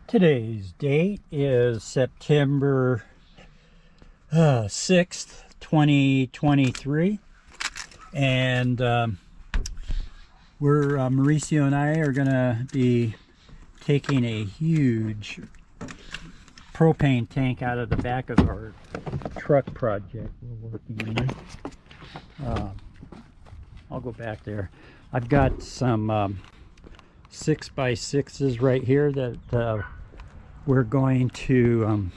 Today's date is September 6th, 2023, and Mauricio and I are gonna be taking a huge propane tank out of the back of our truck project we're working on. I'll go back there. I've got some 6x6s right here that we're going to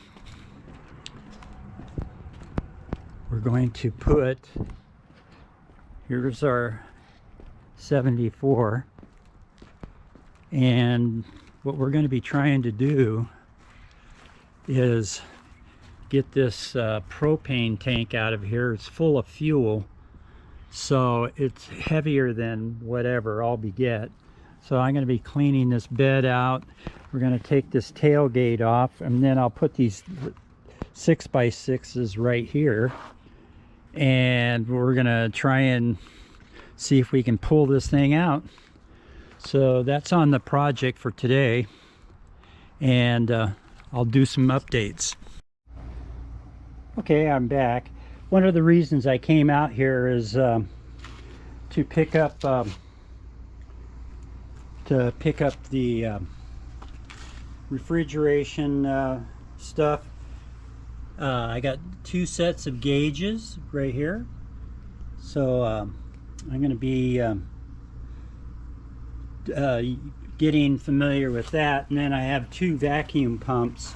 put. Here's our 74, and what we're going to be trying to do is get this propane tank out of here. It's full of fuel, so it's heavier than whatever I'll be get. So I'm going to be cleaning this bed out. We're going to take this tailgate off, and then I'll put these 6x6s right here, and we're going to try and see if we can pull this thing out. So that's on the project for today, and I'll do some updates. Okay, I'm back. One of the reasons I came out here is to pick up the refrigeration stuff. I got 2 sets of gauges right here, so I'm going to be getting familiar with that. And then I have 2 vacuum pumps,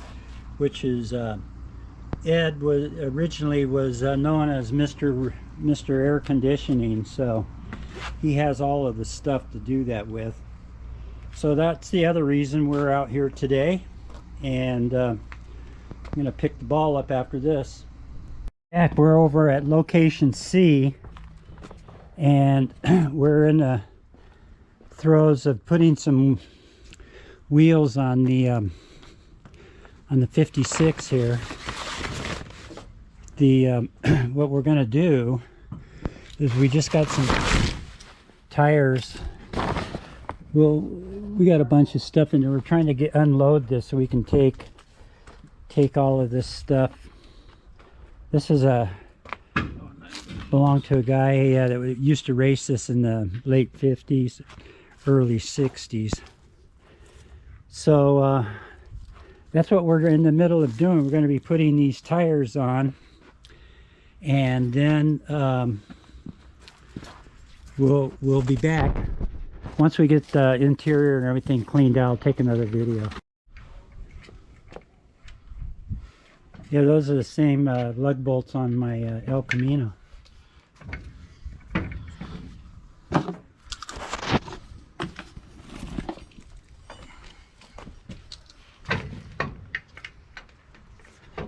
which is Ed was originally known as Mr. Air Conditioning, so he has all of the stuff to do that with. So that's the other reason we're out here today, and I'm going to pick the ball up after this. We're over at location C, and we're in the throes of putting some wheels on the 56 here. What we're going to do is we just got some tires. We got a bunch of stuff in there. We're trying to unload this so we can take all of this stuff. This is belonged to a guy that used to race this in the late 50s, early 60s. So that's what we're in the middle of doing. We're going to be putting these tires on, and then we'll be back. Once we get the interior and everything cleaned out, I'll take another video. Yeah, those are the same lug bolts on my El Camino.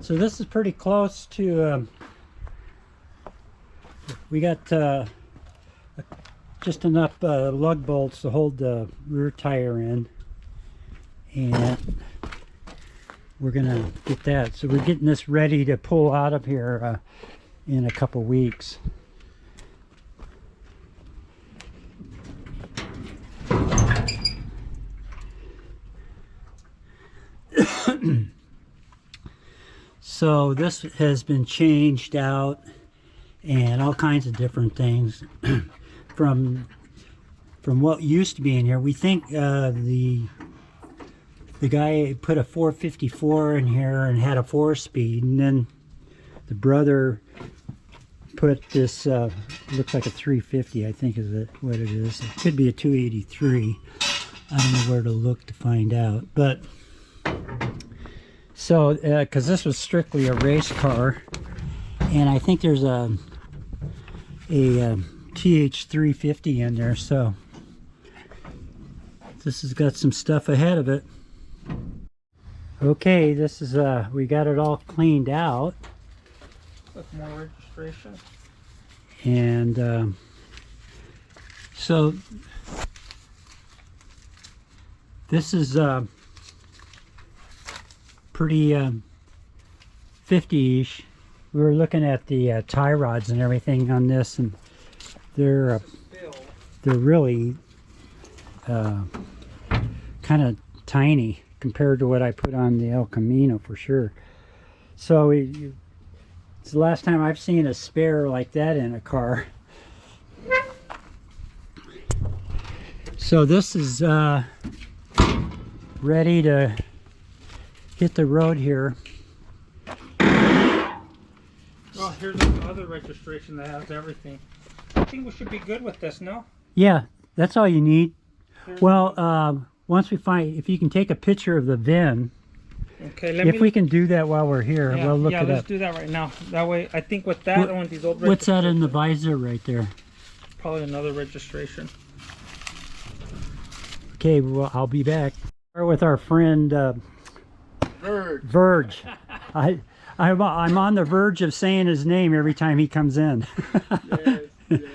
So this is pretty close to, we got just enough lug bolts to hold the rear tire in, and we're gonna get that. So we're getting this ready to pull out of here in a couple weeks. So this has been changed out, and all kinds of different things from what used to be in here. We think the guy put a 454 in here and had a 4-speed, and then the brother put this looks like a 350, I think is what it is. It could be a 283. I don't know where to look to find out. But so because this was strictly a race car, and I think there's a TH350 in there, so this has got some stuff ahead of it. Okay, this is we got it all cleaned out with more registration, and so this is pretty 50-ish. We were looking at the tie rods and everything on this, and they're really kind of tiny. compared to what I put on the El Camino for sure. So it's the last time I've seen a spare like that in a car. So this is ready to hit the road here. Well, here's the other registration that has everything. I think we should be good with this, no? Yeah, that's all you need. Well, once we find, if you can take a picture of the VIN, okay, if we can do that while we're here, yeah, we'll look it let's up. do that right now. That way, I think with that, one of these old What's that in the visor right there? probably another registration. Okay, well, I'll be back. We're with our friend Verge. I'm on the verge of saying his name every time he comes in. Yes.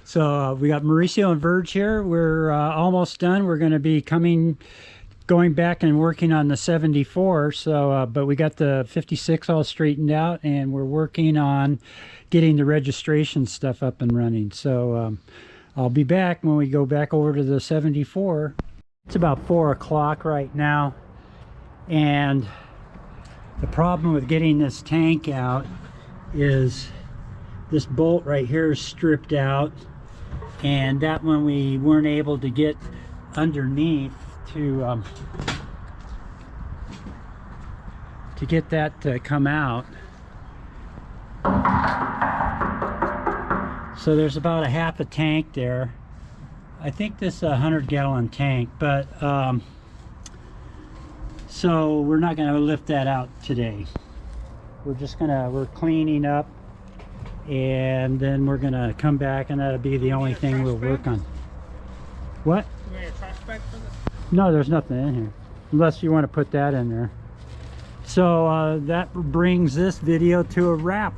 So we got Mauricio and Verge here. We're almost done. We're going to be going back and working on the 74. So, but we got the 56 all straightened out, and we're working on getting the registration stuff up and running. So I'll be back when we go back over to the 74. It's about 4 o'clock right now, and the problem with getting this tank out is this bolt right here is stripped out, and that one we weren't able to get underneath to get that to come out. So there's about a half a tank there. I think this is a 100-gallon tank, but so we're not going to lift that out today. We're cleaning up, and then we're gonna come back, and that'll be the only thing we'll work on. What? You need a trash bag for this? No, there's nothing in here, unless you want to put that in there. So that brings this video to a wrap.